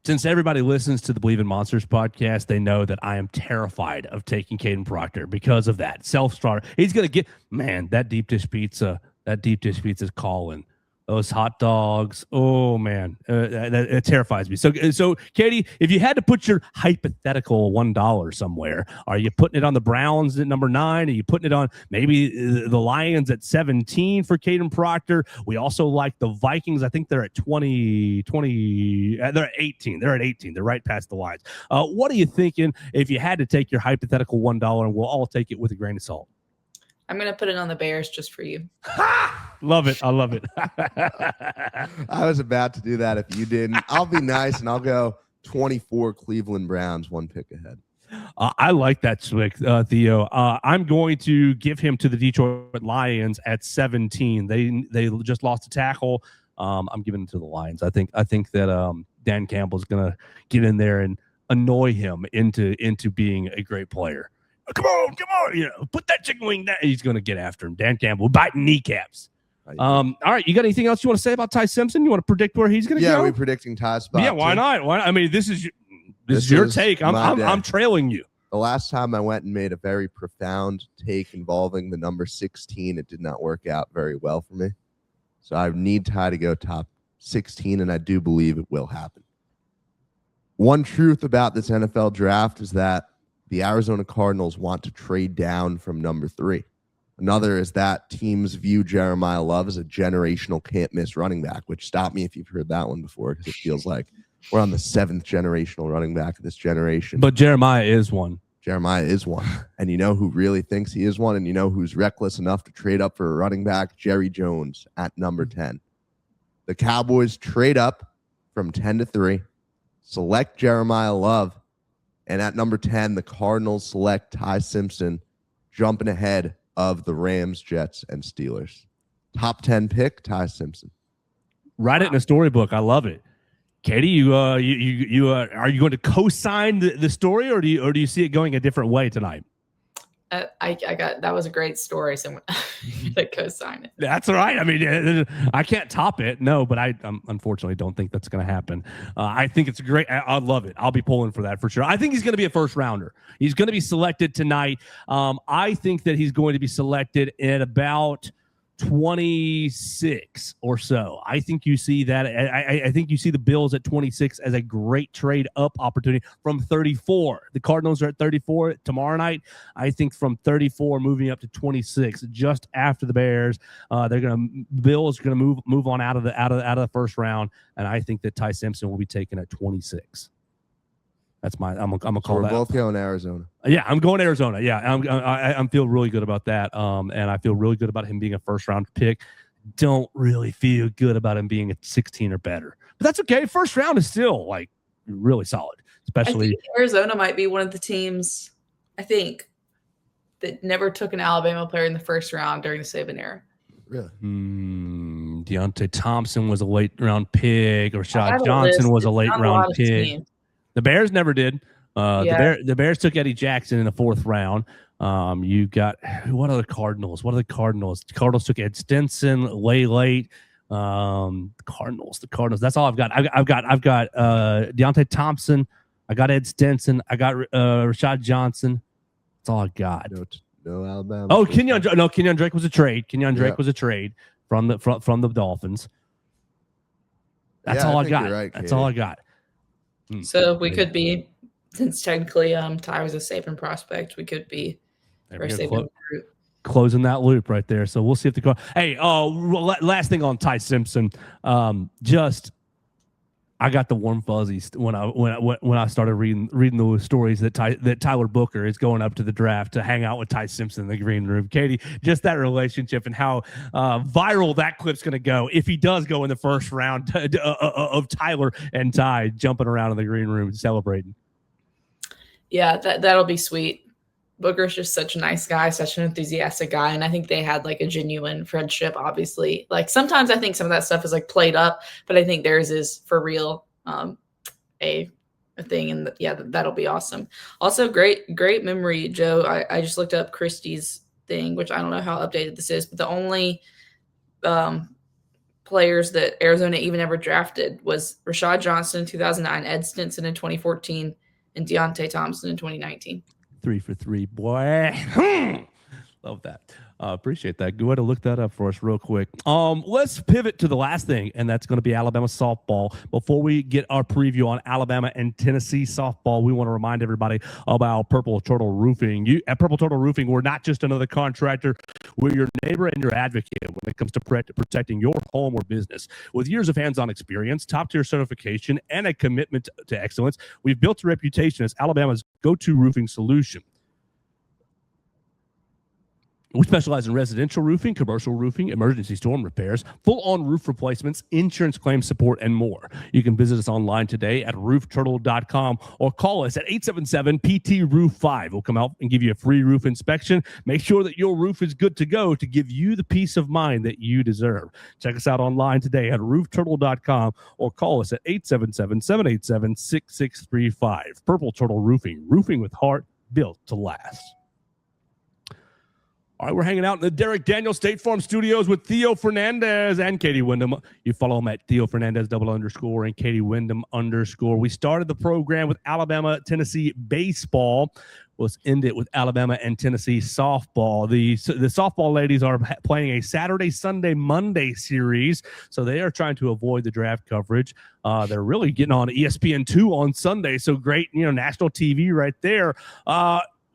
Since everybody listens to the Believe in Monsters podcast, they know that I am terrified of taking Caden Proctor because of that self-starter. He's going to get, man, that deep dish pizza is calling. Those hot dogs. Oh, man, it terrifies me. So, Katie, if you had to put your hypothetical $1 somewhere, are you putting it on the Browns at number 9? Are you putting it on maybe the Lions at 17 for Caden Proctor? We also like the Vikings. I think they're at 20. They're at 18. They're at 18. They're right past the Lions. What are you thinking if you had to take your hypothetical $1 and we'll all take it with a grain of salt? I'm going to put it on the Bears just for you. Love it. I love it. I was about to do that if you didn't. I'll be nice and I'll go 24 Cleveland Browns, 1 pick ahead. I like that, Swick, Theo. I'm going to give him to the Detroit Lions at 17. They just lost a tackle. I'm giving it to the Lions. I think that Dan Campbell's going to get in there and annoy him into being a great player. Come on, put that chicken wing down. He's going to get after him. Dan Campbell biting kneecaps. All right, you got anything else you want to say about Ty Simpson? You want to predict where he's going to go? Yeah, are we predicting Ty's spot? Yeah, why not? I mean, this is your take. I'm trailing you. The last time I went and made a very profound take involving the number 16, it did not work out very well for me. So I need Ty to go top 16, and I do believe it will happen. One truth about this NFL draft is that the Arizona Cardinals want to trade down from number 3. Another is that teams view Jeremiah Love as a generational can't-miss running back, which, stop me if you've heard that one before, because it feels like we're on the 7th generational running back of this generation. But Jeremiah is one. Jeremiah is one. And you know who really thinks he is one, and you know who's reckless enough to trade up for a running back? Jerry Jones at number 10. The Cowboys trade up from 10 to 3, select Jeremiah Love, and at number 10, the Cardinals select Ty Simpson, jumping ahead of the Rams, Jets, and Steelers. Top 10 pick, Ty Simpson. Write it in a storybook. I love it. Katie, are you going to co-sign the story, or do you see it going a different way tonight? I got that was a great story. So to co-sign it. That's all right. I mean, I can't top it. No, but I unfortunately don't think that's going to happen. I think it's great. I love it. I'll be pulling for that for sure. I think he's going to be a first rounder. He's going to be selected tonight. I think that he's going to be selected at about 26 or so. I think you see that. I think you see the Bills at 26 as a great trade up opportunity from 34. The Cardinals are at 34 tomorrow night. I think from 34 moving up to 26, just after the Bears, Bills are gonna move on out of the first round, and I think that Ty Simpson will be taken at 26. That's I'm gonna call we're that. Both going Arizona. Yeah, I'm going Arizona. Yeah, I'm feel really good about that. And I feel really good about him being a first round pick. Don't really feel good about him being a 16 or better, but that's okay. First round is still like really solid, especially. I think Arizona might be one of the teams I think that never took an Alabama player in the first round during the Saban era. Really? Deontay Thompson was a late round pick, or Rashad Johnson was a late round pick. Teams. The Bears never did. The Bears took Eddie Jackson in the 4th round. You got what are the Cardinals? The Cardinals took Ed Stinson late. The Cardinals. That's all I've got. I've got Deontay Thompson. I got Ed Stinson. I got Rashad Johnson. That's all I got. No Alabama. Oh, Kenyon Drake was a trade. Kenyon Drake was a trade from the Dolphins. That's all I got. Right, that's all I got. So we could be, since technically Ty was a Saban prospect, we could be our Saban recruit. closing that loop right there. So we'll see if the hey, last thing on Ty Simpson, I got the warm fuzzies when I started reading the stories that Tyler Booker is going up to the draft to hang out with Ty Simpson in the green room. Katie, just that relationship and how viral that clip's going to go if he does go in the first round of Tyler and Ty jumping around in the green room and celebrating. Yeah, that'll be sweet. Booker's just such a nice guy, such an enthusiastic guy. And I think they had like a genuine friendship, obviously. Like sometimes I think some of that stuff is like played up, but I think theirs is for real a thing. And that'll be awesome. Also, great memory, Joe. I just looked up Christie's thing, which I don't know how updated this is, but the only players that Arizona even ever drafted was Rashad Johnson in 2009, Ed Stinson in 2014, and Deontay Thompson in 2019. 3 for 3, boy. Love that. Appreciate that. Go ahead and look that up for us real quick. Let's pivot to the last thing, and that's going to be Alabama softball. Before we get our preview on Alabama and Tennessee softball, we want to remind everybody about Purple Turtle Roofing. At Purple Turtle Roofing, we're not just another contractor. We're your neighbor and your advocate when it comes to protecting your home or business. With years of hands-on experience, top-tier certification, and a commitment to excellence, we've built a reputation as Alabama's go-to roofing solution. We specialize in residential roofing, commercial roofing, emergency storm repairs, full-on roof replacements, insurance claim support, and more. You can visit us online today at roofturtle.com or call us at 877-PT-ROOF-5. We'll come out and give you a free roof inspection. Make sure that your roof is good to go to give you the peace of mind that you deserve. Check us out online today at roofturtle.com or call us at 877-787-6635. Purple Turtle Roofing, roofing with heart, built to last. All right, we're hanging out in the Derek Daniel State Farm Studios with Theo Fernandez and Katie Windham. You follow them at Theo Fernandez __ and Katie Windham _ We started the program with Alabama, Tennessee baseball. Let's end it with Alabama and Tennessee softball. The softball ladies are playing a Saturday, Sunday, Monday series, so they are trying to avoid the draft coverage. They're really getting on ESPN2 on Sunday, so great, national TV right there.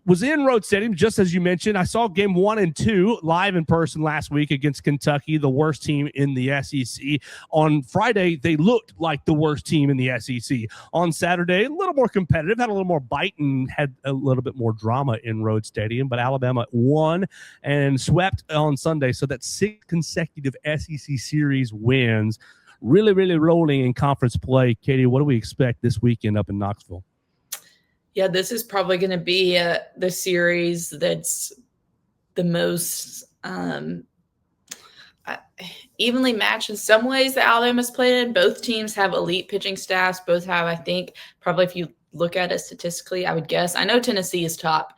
Was in Rhodes Stadium, just as you mentioned. I saw game 1 and 2 live in person last week against Kentucky, the worst team in the SEC. On Friday, they looked like the worst team in the SEC. On Saturday, a little more competitive, had a little more bite, and had a little bit more drama in Rhodes Stadium. But Alabama won and swept on Sunday, so that's 6 consecutive SEC series wins. Really, really rolling in conference play. Katie, what do we expect this weekend up in Knoxville? Yeah, this is probably going to be the series that's the most evenly matched in some ways that Alabama's played in. Both teams have elite pitching staffs. Both have, I think, probably if you look at it statistically, I would guess. I know Tennessee is top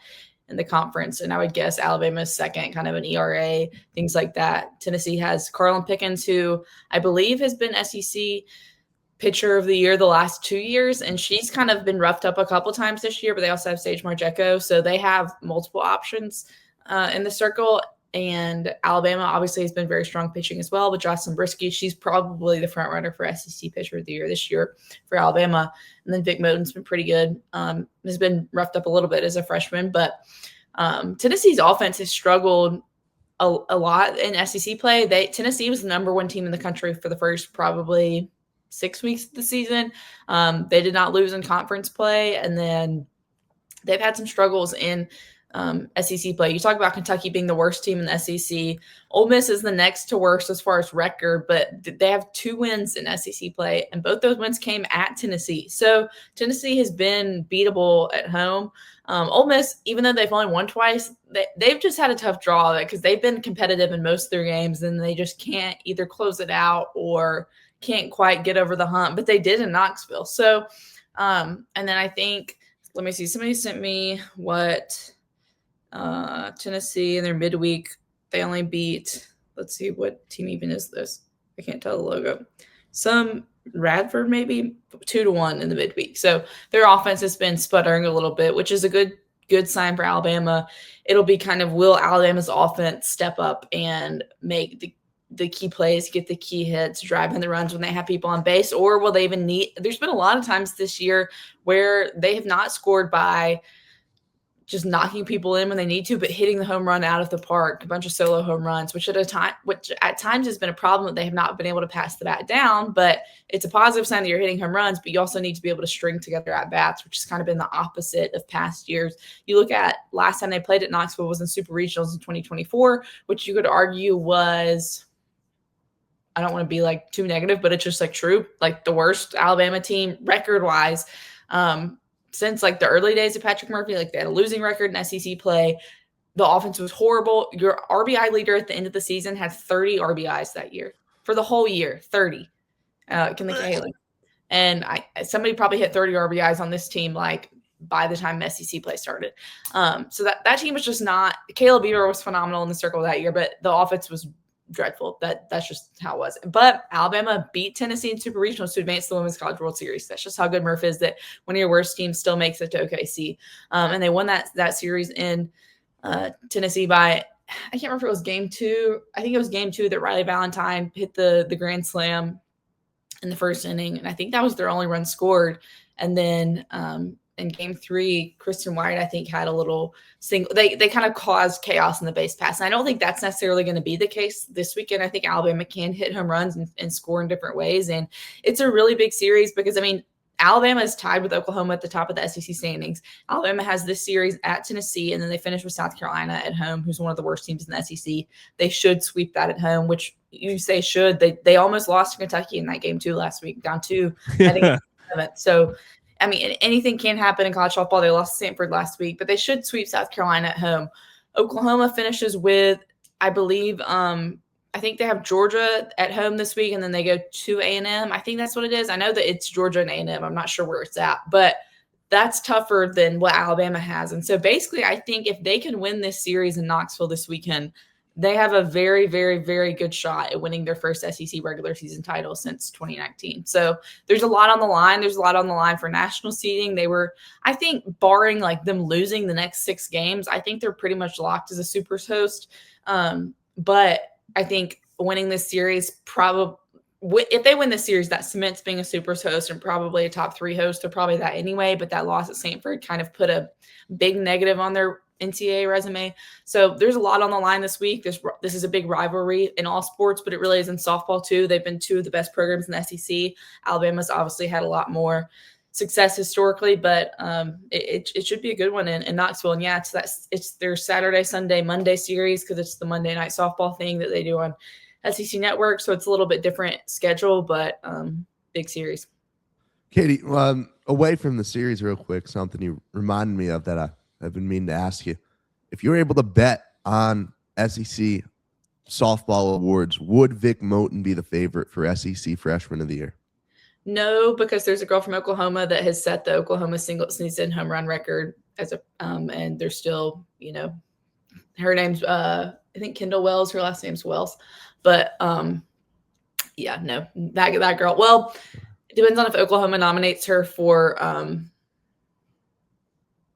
in the conference, and I would guess Alabama is second, kind of an ERA, things like that. Tennessee has Carlin Pickens, who I believe has been SEC pitcher of the year the last 2 years, and she's kind of been roughed up a couple times this year, but they also have Sage Marjeko, so they have multiple options in the circle. And Alabama obviously has been very strong pitching as well with Jocelyn Brisky. She's probably the front runner for SEC pitcher of the year this year for Alabama. And then Vic Moden's been pretty good. Has been roughed up a little bit as a freshman, but Tennessee's offense has struggled a lot in SEC play. Tennessee was the number 1 team in the country for the first probably 6 weeks of the season. They did not lose in conference play, and then they've had some struggles in SEC play. You talk about Kentucky being the worst team in the SEC. Ole Miss is the next to worst as far as record, but they have 2 wins in SEC play, and both those wins came at Tennessee. So Tennessee has been beatable at home. Ole Miss, even though they've only won twice, they've just had a tough draw because they've been competitive in most of their games, and they just can't either close it out or can't quite get over the hump, but they did in Knoxville. So, and then I think, let me see, somebody sent me what Tennessee in their midweek, they only beat, let's see, what team even is this? I can't tell the logo. Some Radford maybe 2-1 in the midweek. So their offense has been sputtering a little bit, which is a good sign for Alabama. It'll be kind of, will Alabama's offense step up and make the key plays, get the key hits, drive in the runs when they have people on base, or will they even need – there's been a lot of times this year where they have not scored by just knocking people in when they need to, but hitting the home run out of the park, a bunch of solo home runs, which at times has been a problem that they have not been able to pass the bat down, but it's a positive sign that you're hitting home runs, but you also need to be able to string together at bats, which has kind of been the opposite of past years. You look at last time they played at Knoxville was in Super Regionals in 2024, which you could argue was, I don't want to be like too negative, but it's just like true, like the worst Alabama team record wise. Since like the early days of Patrick Murphy, like they had a losing record in SEC play. The offense was horrible. Your RBI leader at the end of the season had 30 RBIs that year for the whole year, 30. Kalen. And somebody probably hit 30 RBIs on this team, like by the time SEC play started. So that team was just not, Caleb DeBoer was phenomenal in the circle that year, but the offense was dreadful. That's just how it was. But Alabama beat Tennessee in Super Regionals to advance to the Women's College World Series. That's just how good Murph is, that one of your worst teams still makes it to OKC. And they won that series in Tennessee by, I can't remember if it was game 2. I think it was game 2 that Riley Valentine hit the grand slam in the first inning. And I think that was their only run scored. And then in game 3, Kristen White, I think, had a little single. They kind of caused chaos in the base pass. And I don't think that's necessarily going to be the case this weekend. I think Alabama can hit home runs and score in different ways. And it's a really big series because, I mean, Alabama is tied with Oklahoma at the top of the SEC standings. Alabama has this series at Tennessee, and then they finish with South Carolina at home, who's one of the worst teams in the SEC. They should sweep that at home, which you say should. They almost lost to Kentucky in that game, too, last week, down 2. I think so. I mean, anything can happen in college football. They lost to Stanford last week, but they should sweep South Carolina at home. Oklahoma finishes with, I believe, I think they have Georgia at home this week, and then they go to A&M. I think that's what it is. I know that it's Georgia and A&M. I'm not sure where it's at, but that's tougher than what Alabama has. And so basically, I think if they can win this series in Knoxville this weekend, they have a very, very, very good shot at winning their first SEC regular season title since 2019. So there's a lot on the line. There's a lot on the line for national seeding. They were, I think, barring like them losing the next 6 games, I think they're pretty much locked as a Supers host. But I think winning this series probably, if they win this series, that cements being a Supers host and probably a top 3 host. They're probably that anyway. But that loss at Stanford kind of put a big negative on their NCAA resume. So there's a lot on the line this week. This is a big rivalry in all sports, but it really is in softball too. They've been 2 of the best programs in the SEC. Alabama's obviously had a lot more success historically, but it should be a good one in Knoxville. And yeah, it's their Saturday, Sunday, Monday series because it's the Monday night softball thing that they do on SEC Network. So it's a little bit different schedule, but big series. Katie, away from the series real quick, something you reminded me of that I've been meaning to ask you. If you're able to bet on SEC softball awards, would Vic Moten be the favorite for SEC Freshman of the Year? No, because there's a girl from Oklahoma that has set the Oklahoma single season home run record as a, and they're still, her name's I think Kendall Wells. Her last name's Wells, but yeah, no, that girl. Well, it depends on if Oklahoma nominates her for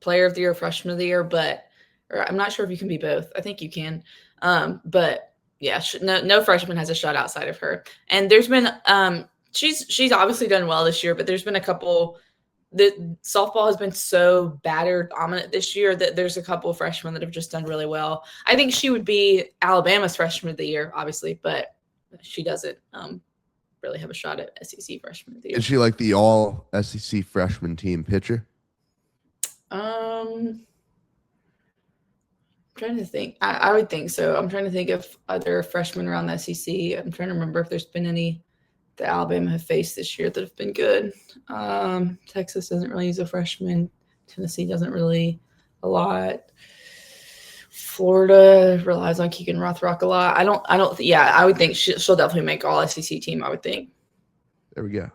Player of the Year, Freshman of the Year, but I'm not sure if you can be both. I think you can, but yeah, no freshman has a shot outside of her. And there's been she's obviously done well this year, but there's been a couple. The softball has been so battered dominant this year that there's a couple of freshmen that have just done really well. I think she would be Alabama's Freshman of the Year, obviously, but she doesn't really have a shot at SEC Freshman of the Year. Is she like the all SEC freshman team pitcher? I'm trying to think. I would think so. I'm trying to think of other freshmen around the SEC. I'm trying to remember if there's been any that Alabama have faced this year that have been good. Texas doesn't really use a freshman. Tennessee doesn't really a lot. Florida relies on Keegan Rothrock a lot. I would think she'll definitely make all SEC team, I would think. There we go.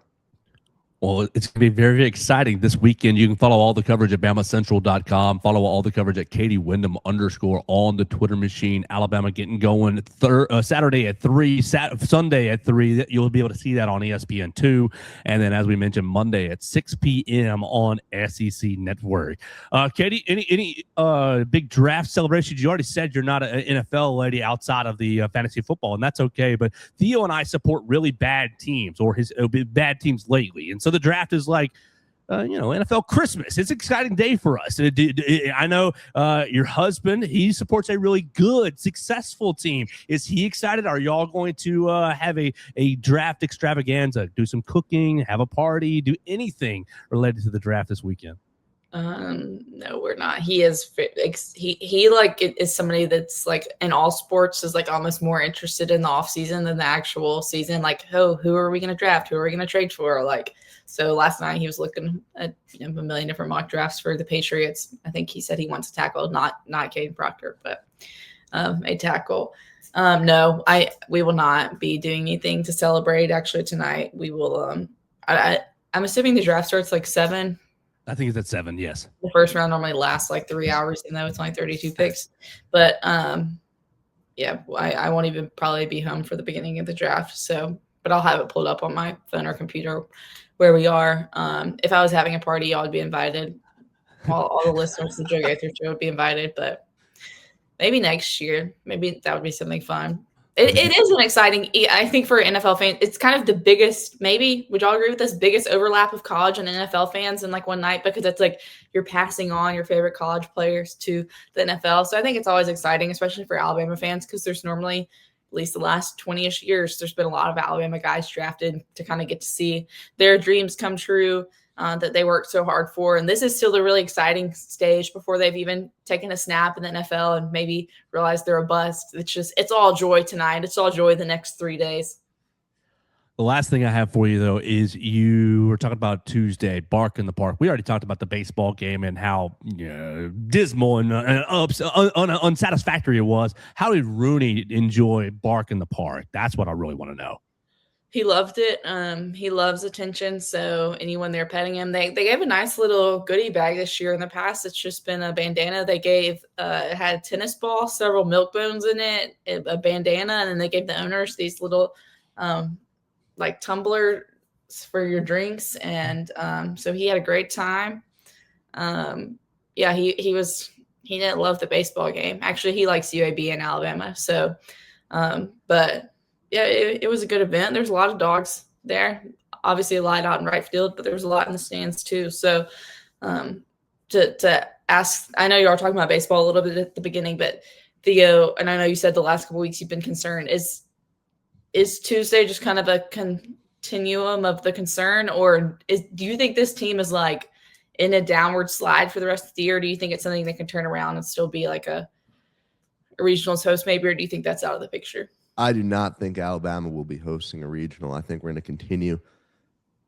Well, it's going to be very, very exciting this weekend. You can follow all the coverage at BamaCentral.com. Follow all the coverage at Katie Windham _ on the Twitter machine. Alabama getting going Saturday at 3, Sunday at 3. You'll be able to see that on ESPN2. And then, as we mentioned, Monday at 6 p.m. on SEC Network. Katie, any big draft celebrations? You already said you're not an NFL lady outside of the fantasy football, and that's okay. But Theo and I support really bad teams or bad teams lately. And so the draft is like NFL Christmas. It's an exciting day for us. I know your husband, he supports a really good, successful team. Is he excited? Are y'all going to have a draft extravaganza, do some cooking, have a party, do anything related to the draft this weekend? No, we're not. He is he like is somebody that's like in all sports is like almost more interested in the off season than the actual season. Like, who are we going to draft? Who are we going to trade for? Like, so last night he was looking at a million different mock drafts for the Patriots. I think he said he wants to tackle, not Caden Proctor, but a tackle. No, we will not be doing anything to celebrate. Actually, tonight we will. I'm assuming the draft starts like 7. I think it's at 7, yes. The first round normally lasts like 3 hours, even though it's only 32 picks. But yeah, I won't even probably be home for the beginning of the draft. So, but I'll have it pulled up on my phone or computer where we are. If I was having a party, y'all would be invited. All the listeners to the Joe Gaither Show would be invited, but maybe next year, maybe that would be something fun. It is an exciting, I think for NFL fans, it's kind of the biggest, maybe, would y'all agree with this, biggest overlap of college and NFL fans in like one night, because it's like you're passing on your favorite college players to the NFL. So I think it's always exciting, especially for Alabama fans, because there's normally, at least the last 20-ish years, there's been a lot of Alabama guys drafted to kind of get to see their dreams come true. That they worked so hard for. And this is still the really exciting stage before they've even taken a snap in the NFL and maybe realized they're a bust. It's all joy tonight. It's all joy the next 3 days. The last thing I have for you, though, is you were talking about Tuesday, Bark in the Park. We already talked about the baseball game and how dismal and unsatisfactory it was. How did Rooney enjoy Bark in the Park? That's what I really want to know. He loved it. He loves attention. So anyone there petting him, they gave a nice little goodie bag this year. In the past, it's just been a bandana. They gave it had a tennis ball, several milk bones in it, a bandana, and then they gave the owners these little like tumblers for your drinks. And so he had a great time. Yeah, he didn't love the baseball game. Actually, he likes UAB in Alabama. So, but. Yeah, it was a good event. There's a lot of dogs there. Obviously, a lot out in right field, but there's a lot in the stands too. So, to ask, I know you are talking about baseball a little bit at the beginning, but Theo, and I know you said the last couple of weeks you've been concerned. Is Tuesday just kind of a continuum of the concern, or do you think this team is like in a downward slide for the rest of the year? Or do you think it's something that can turn around and still be like a regionals host maybe, or do you think that's out of the picture? I do not think Alabama will be hosting a regional. I think we're going to continue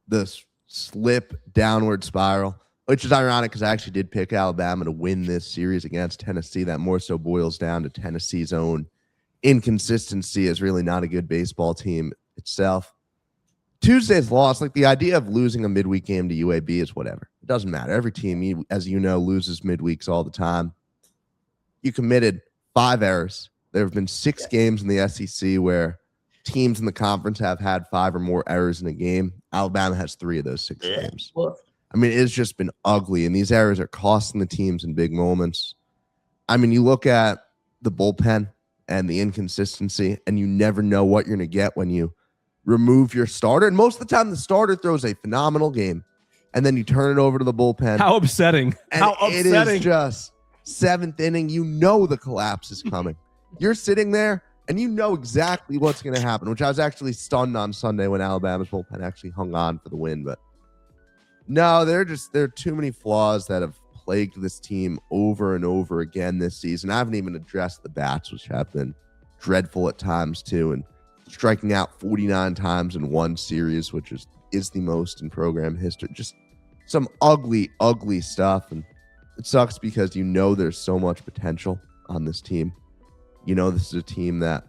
this slip downward spiral, which is ironic because I actually did pick Alabama to win this series against Tennessee. That more so boils down to Tennessee's own inconsistency as really not a good baseball team itself. Tuesday's loss, like the idea of losing a midweek game to UAB is whatever. It doesn't matter. Every team, as you know, loses midweeks all the time. You committed 5 errors. There have been 6 games in the SEC where teams in the conference have had 5 or more errors in a game. Alabama has 3 of those 6 games. I mean, it's just been ugly, and these errors are costing the teams in big moments. I mean, you look at the bullpen and the inconsistency, and you never know what you're going to get when you remove your starter. And most of the time, the starter throws a phenomenal game, and then you turn it over to the bullpen. How upsetting. And How upsetting. It is just 7th inning. You know the collapse is coming. You're sitting there, and you know exactly what's going to happen, which I was actually stunned on Sunday when Alabama's bullpen actually hung on for the win. But no, there are too many flaws that have plagued this team over and over again this season. I haven't even addressed the bats, which have been dreadful at times too, and striking out 49 times in one series, which is the most in program history. Just some ugly, ugly stuff, and it sucks because you know there's so much potential on this team. You know, this is a team that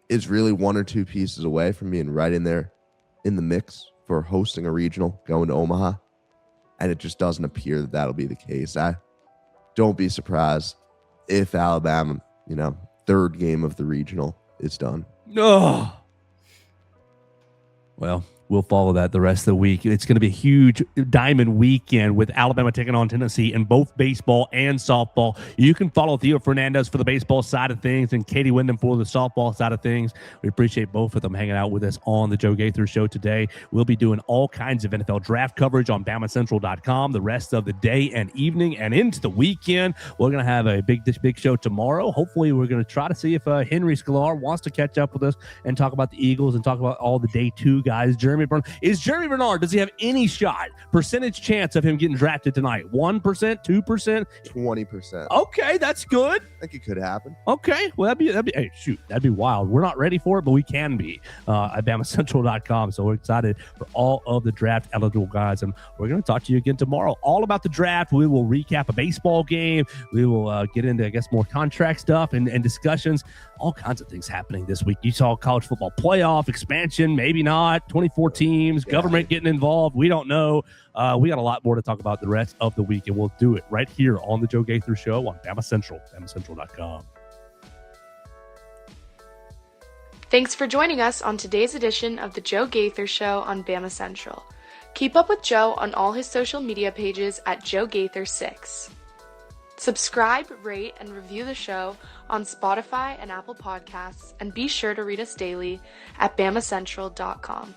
is really 1 or 2 pieces away from being right in there in the mix for hosting a regional, going to Omaha. And it just doesn't appear that that'll be the case. I don't be surprised if Alabama, 3rd game of the regional is done. Oh. Well, We'll follow that the rest of the week. It's going to be a huge diamond weekend with Alabama taking on Tennessee in both baseball and softball. You can follow Theo Fernandez for the baseball side of things and Katie Windham for the softball side of things. We appreciate both of them hanging out with us on the Joe Gaither Show today. We'll be doing all kinds of NFL draft coverage on BamaCentral.com the rest of the day and evening and into the weekend. We're going to have a big show tomorrow. Hopefully, we're going to try to see if Henry Sklar wants to catch up with us and talk about the Eagles and talk about all the day 2 guys. Jeremy Bernard, does he have any shot, percentage chance of him getting drafted tonight? 1%, 2%? 20%. Okay, that's good. I think it could happen. Okay, well, that'd be wild. We're not ready for it, but we can be at BamaCentral.com. So we're excited for all of the draft eligible guys, and we're going to talk to you again tomorrow all about the draft. We will recap a baseball game. We will get into, I guess, more contract stuff and discussions. All kinds of things happening this week. You saw college football playoff expansion, maybe not. 24 teams, government getting involved. We don't know. We got a lot more to talk about the rest of the week, and we'll do it right here on the Joe Gaither Show on Bama Central, BamaCentral.com. Thanks for joining us on today's edition of the Joe Gaither Show on Bama Central. Keep up with Joe on all his social media pages at Joe Gaither6. Subscribe, rate, and review the show on Spotify and Apple Podcasts, and be sure to read us daily at BamaCentral.com.